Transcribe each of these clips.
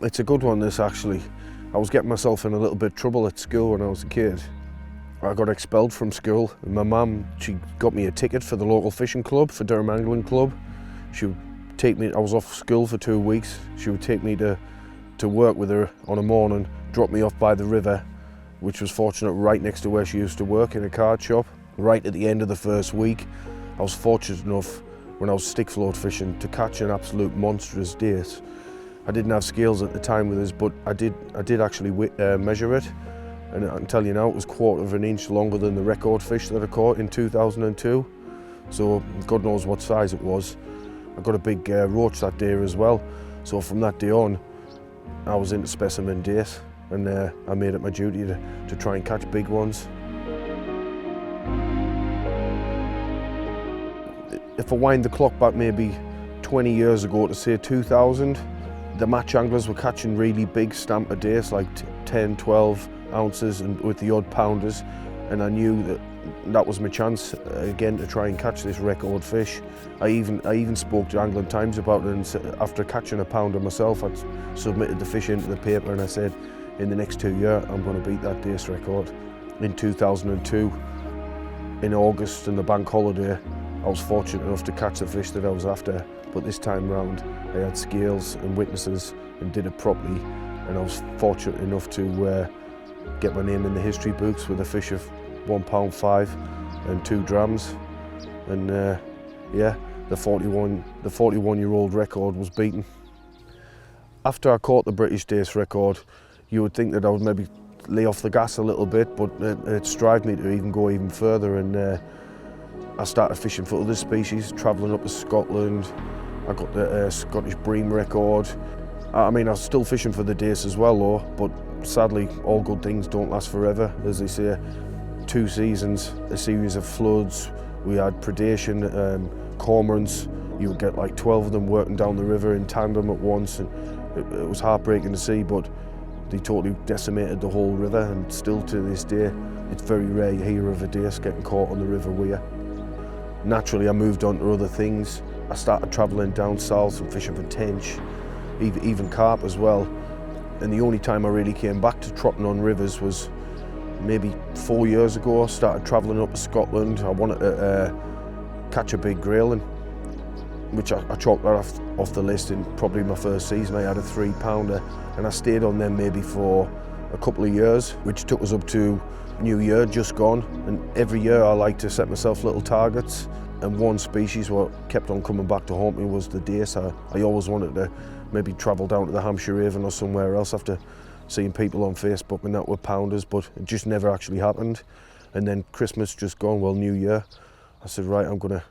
It's a good one, this, actually. I was getting myself in a little bit of trouble at school when I was a kid. I got expelled from school, and my mum, she got me a ticket for the local fishing club, for Durham Angling Club. She would take me, I was off school for 2 weeks, she would take me to work with her on a morning, drop me off by the river, which was fortunate right next to where she used to work in a card shop. Right at the end of the first week, I was fortunate enough, when I was stick float fishing, to catch an absolute monstrous dace. I didn't have scales at the time with us, but I did actually measure it, and I can tell you now it was 1/4 of an inch longer than the record fish that I caught in 2002. So God knows what size it was. I got a big roach that day as well, so from that day on I was into specimen dace, and I made it my duty to try and catch big ones. If I wind the clock back maybe 20 years ago to say 2000, the match anglers were catching really big stamper dace, like 10, 12 ounces, and with the odd pounders, and I knew that was my chance again to try and catch this record fish. I even spoke to Angling Times about it, and after catching a pounder myself, I'd submitted the fish into the paper, and I said, in the next 2 years, I'm going to beat that dace record. In 2002, in August, in the bank holiday, I was fortunate enough to catch the fish that I was after, but this time round I had scales and witnesses and did it properly, and I was fortunate enough to get my name in the history books with a fish of 1.5 pound and 2 drams, and yeah, the 41-year-old record was beaten. After I caught the British dace record, you would think that I would maybe lay off the gas a little bit, but it strived me to go even further, and I started fishing for other species, travelling up to Scotland. I got the Scottish bream record. I mean, I was still fishing for the dace as well, though, but sadly, all good things don't last forever. As they say, 2 seasons, a series of floods. We had predation, cormorants. You would get like 12 of them working down the river in tandem at once, and it was heartbreaking to see, but they totally decimated the whole river, and still to this day, it's very rare you hear of a dace getting caught on the River Wear. Naturally, I moved on to other things. I started travelling down south and fishing for tench, even carp as well. And the only time I really came back to trotting on rivers was maybe 4 years ago. I started travelling up to Scotland. I wanted to catch a big grayling, which I chalked that off the list in probably my first season. I had a 3-pounder, and I stayed on them maybe for a couple of years, which took us up to New Year, just gone. And every year I like to set myself little targets, and one species what kept on coming back to haunt me was the dace. I always wanted to maybe travel down to the Hampshire Avon or somewhere else after seeing people on Facebook and that were pounders, but it just never actually happened. And then Christmas just gone, well, New Year, I said, right, I'm gonna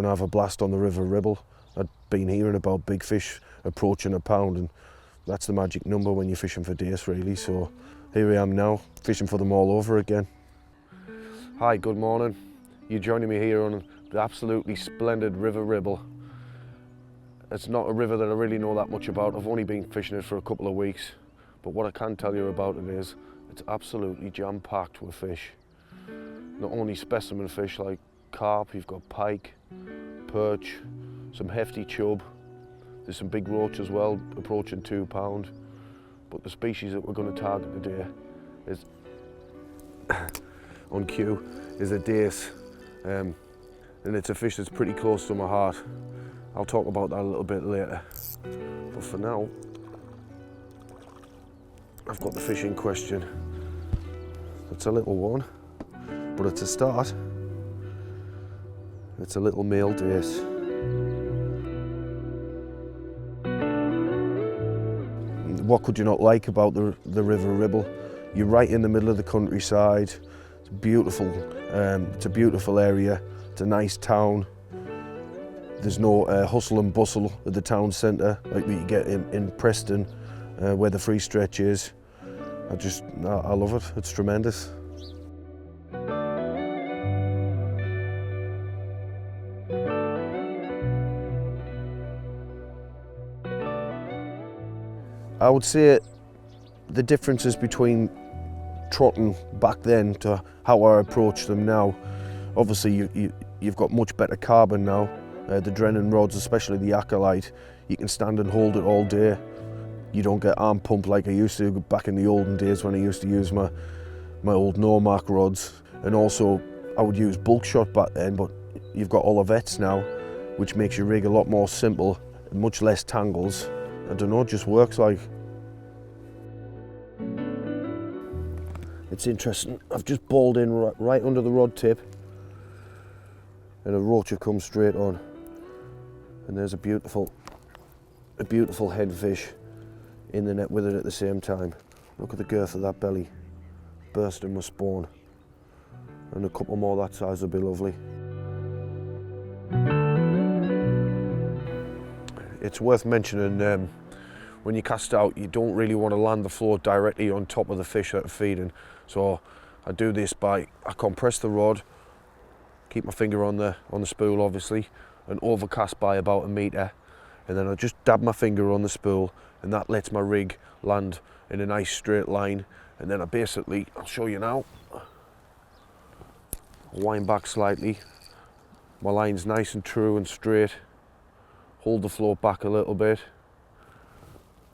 have a blast on the River Ribble. I'd been hearing about big fish approaching a pound, and that's the magic number when you're fishing for dace, really. So here I am now, fishing for them all over again. Hi, good morning. You're joining me here on the absolutely splendid River Ribble. It's not a river that I really know that much about. I've only been fishing it for a couple of weeks, but what I can tell you about it is it's absolutely jam-packed with fish. Not only specimen fish like carp, you've got pike, perch, some hefty chub. There's some big roach as well, approaching 2 pound. But the species that we're going to target today is, on cue, is a dace. And it's a fish that's pretty close to my heart. I'll talk about that a little bit later. But for now, I've got the fish in question. It's a little one, but it's a start. It's a little male dace. What could you not like about the River Ribble? You're right in the middle of the countryside. It's beautiful. It's a beautiful area. It's a nice town. There's no hustle and bustle at the town centre like we get in Preston, where the free stretch is. I love it. It's tremendous. I would say the differences between trotting back then to how I approach them now. Obviously, you've got much better carbon now. The Drennan rods, especially the Acolyte, you can stand and hold it all day. You don't get arm pump like I used to back in the olden days when I used to use my old Normark rods. And also I would use bulk shot back then, but you've got Olivettes now, which makes your rig a lot more simple and much less tangles. I don't know, it just works like. It's interesting, I've just balled in right under the rod tip and a roach have come straight on. And there's a beautiful head fish in the net with it at the same time. Look at the girth of that belly, bursting with spawn. And a couple more that size would be lovely. It's worth mentioning, when you cast out, you don't really want to land the float directly on top of the fish that are feeding. So I do this by, I compress the rod, keep my finger on the spool obviously, and overcast by about 1 metre. And then I just dab my finger on the spool, and that lets my rig land in a nice straight line. And then I basically, I'll show you now, wind back slightly. My line's nice and true and straight. Hold the float back a little bit.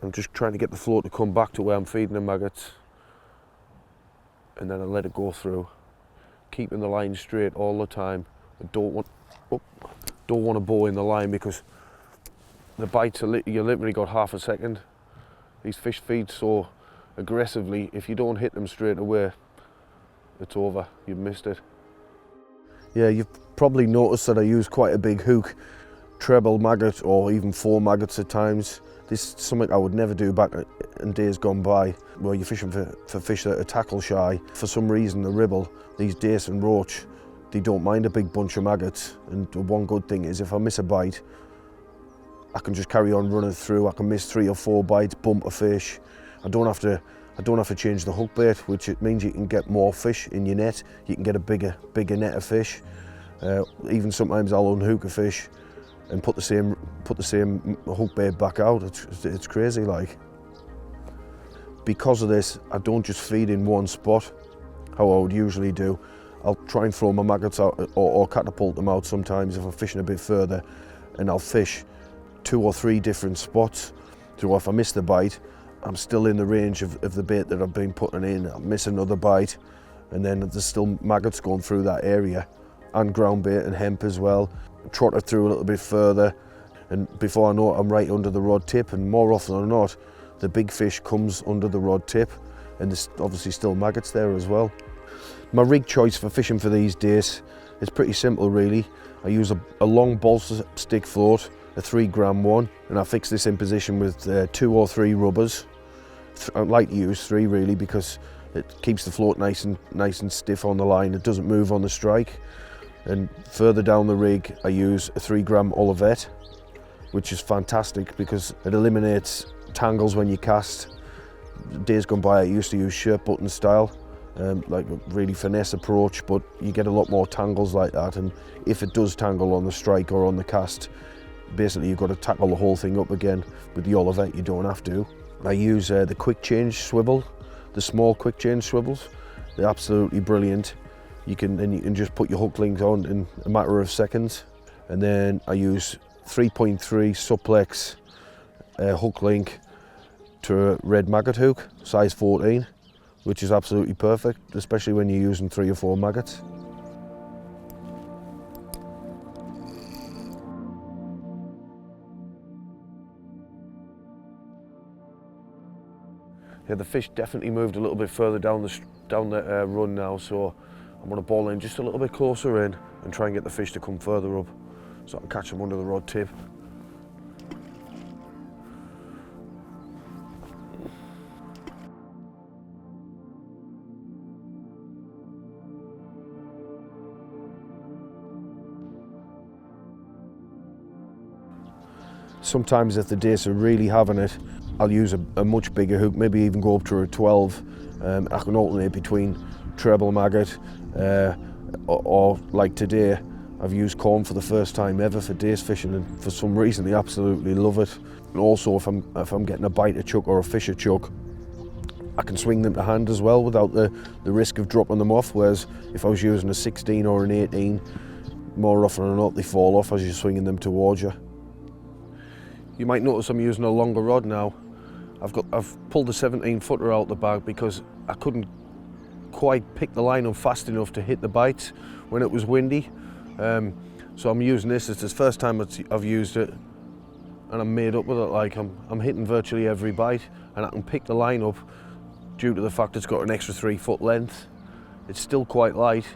I'm just trying to get the float to come back to where I'm feeding the maggots. And then I let it go through, keeping the line straight all the time. I don't want to bow in the line because the bites are you literally got half a second. These fish feed so aggressively, if you don't hit them straight away, it's over, you've missed it. Yeah, you've probably noticed that I use quite a big hook, treble maggot or even 4 maggots at times. This is something I would never do back in days gone by, where you're fishing for fish that are tackle shy. For some reason, the Ribble, these Dace and roach, they don't mind a big bunch of maggots. And the one good thing is if I miss a bite, I can just carry on running through. I can miss 3 or 4 bites, bump a fish. I don't have to change the hook bait, which it means you can get more fish in your net. You can get a bigger net of fish. Even sometimes I'll unhook a fish and put the same hook bait back out. It's crazy like. Because of this, I don't just feed in one spot, how I would usually do. I'll try and throw my maggots out or catapult them out sometimes if I'm fishing a bit further, and I'll fish 2 or 3 different spots. So if I miss the bite, I'm still in the range of the bait that I've been putting in. I'll miss another bite, and then there's still maggots going through that area, and ground bait and hemp as well. Trot it through a little bit further, and before I know it, I'm right under the rod tip, and more often than not, the big fish comes under the rod tip, and there's obviously still maggots there as well. My rig choice for fishing for these days is pretty simple really. I use a long balsa stick float, a 3-gram one, and I fix this in position with 2 or 3 rubbers. I like to use 3 really because it keeps the float nice and stiff on the line. It doesn't move on the strike. And further down the rig, I use a 3-gram Olivette, which is fantastic because it eliminates tangles when you cast. Days gone by, I used to use shirt button style, like a really finesse approach, but you get a lot more tangles like that. And if it does tangle on the strike or on the cast, basically you've got to tackle the whole thing up again. With the Olivette, you don't have to. I use the quick change swivel, the small quick change swivels. They're absolutely brilliant. You can just put your hook links on in a matter of seconds. And then I use 3.3 suplex hook link to a red maggot hook, size 14, which is absolutely perfect, especially when you're using 3 or 4 maggots. Yeah, the fish definitely moved a little bit further down the run now, so I'm going to ball in just a little bit closer in and try and get the fish to come further up so I can catch them under the rod tip. Sometimes if the Dace are really having it, I'll use a much bigger hook, maybe even go up to a 12. I can alternate between treble maggot or like today, I've used corn for the first time ever for Dace fishing, and for some reason they absolutely love it. And also if I'm getting a biter chuck or a fisher chuck, I can swing them to hand as well without the risk of dropping them off, whereas if I was using a 16 or an 18, more often than not they fall off as you're swinging them towards you. You might notice I'm using a longer rod now. I've pulled the 17 footer out the bag because I couldn't quite pick the line up fast enough to hit the bites when it was windy. So I'm using this. It's the first time I've used it, and I'm made up with it. Like I'm hitting virtually every bite, and I can pick the line up due to the fact it's got an extra 3 foot length. It's still quite light,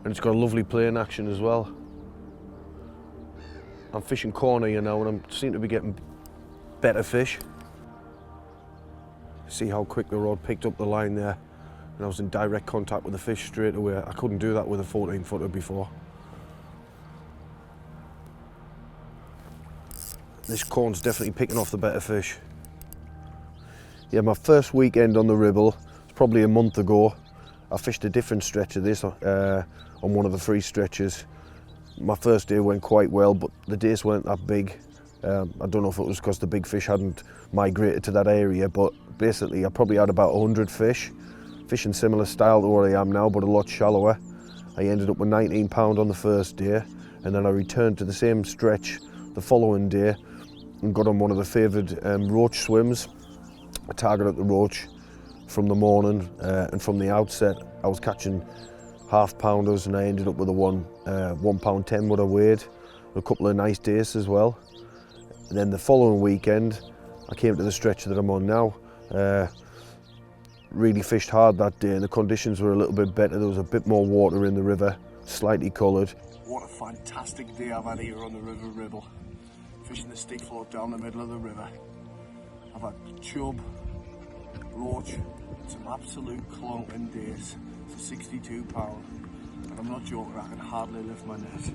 and it's got a lovely playing action as well. I'm fishing corner here now, and I seem to be getting better fish. See how quick the rod picked up the line there, and I was in direct contact with the fish straight away. I couldn't do that with a 14 footer before. This corn's definitely picking off the better fish. Yeah, my first weekend on the Ribble was probably a month ago. I fished a different stretch of this on one of the free stretches. My first day went quite well, but the dace weren't that big. I don't know if it was because the big fish hadn't migrated to that area, but basically I probably had about 100 fish, fishing similar style to where I am now, but a lot shallower. I ended up with 19 pound on the first day, and then I returned to the same stretch the following day and got on one of the favoured roach swims. I targeted the roach from the morning, and from the outset I was catching half pounders, and I ended up with a £1.10 what I weighed, a couple of nice days as well. And then the following weekend I came to the stretch that I'm on now. Really fished hard that day, and the conditions were a little bit better. There was a bit more water in the river, slightly coloured. What a fantastic day I've had here on the River Ribble, fishing the stick float down the middle of the river. I've had chub, roach, some absolute clonking dace for 62 pound, and I'm not joking, I can hardly lift my net.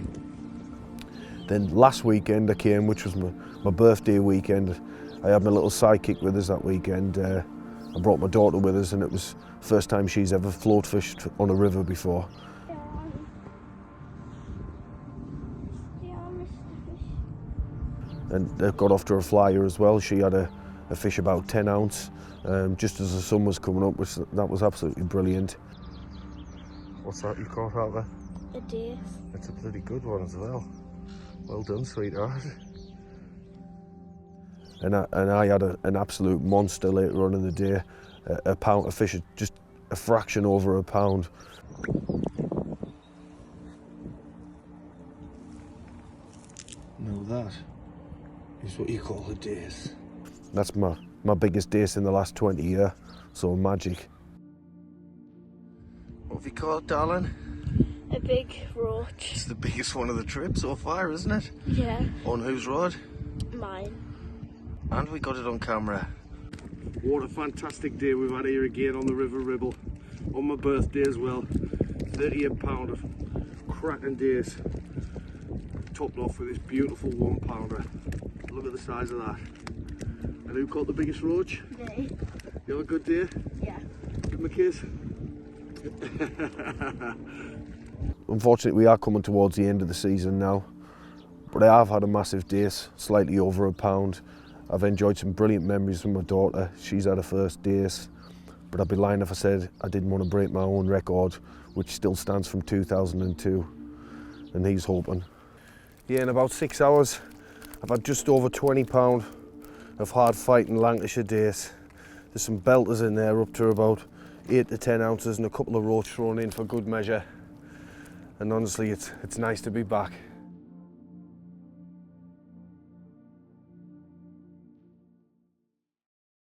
Then last weekend I came, which was my birthday weekend. I had my little sidekick with us that weekend. I brought my daughter with us, and it was the first time she's ever float fished on a river before. And I got off to a flyer as well. She had a fish about 10 ounce, just as the sun was coming up, which that was absolutely brilliant. What's that you caught out there? A dace. It's a bloody good one as well. Well done, sweetheart. And I had an absolute monster later on in the day. A pound of fish, just a fraction over a pound. Now that is what you call a dace. That's my biggest dace in the last 20 years, so magic. What have you caught, darling? A big roach. It's the biggest one of the trip so far, isn't it? Yeah. On whose rod? Mine. And we got it on camera. What a fantastic day we've had here again on the River Ribble. On my birthday as well. 38 pound of cracking dace. Topped off with this beautiful 1 pounder. Look at the size of that. And who caught the biggest roach? Me. You have a good day? Yeah. Give him a kiss. Unfortunately, we are coming towards the end of the season now, but I have had a massive dace, slightly over a pound. I've enjoyed some brilliant memories from my daughter. She's had her first dace, but I'd be lying if I said I didn't want to break my own record, which still stands from 2002, and he's hoping. Yeah, in about 6 hours, I've had just over 20 pound of hard fighting Lancashire dace. There's some belters in there up to about 8 to 10 ounces and a couple of roach thrown in for good measure. And honestly, it's nice to be back.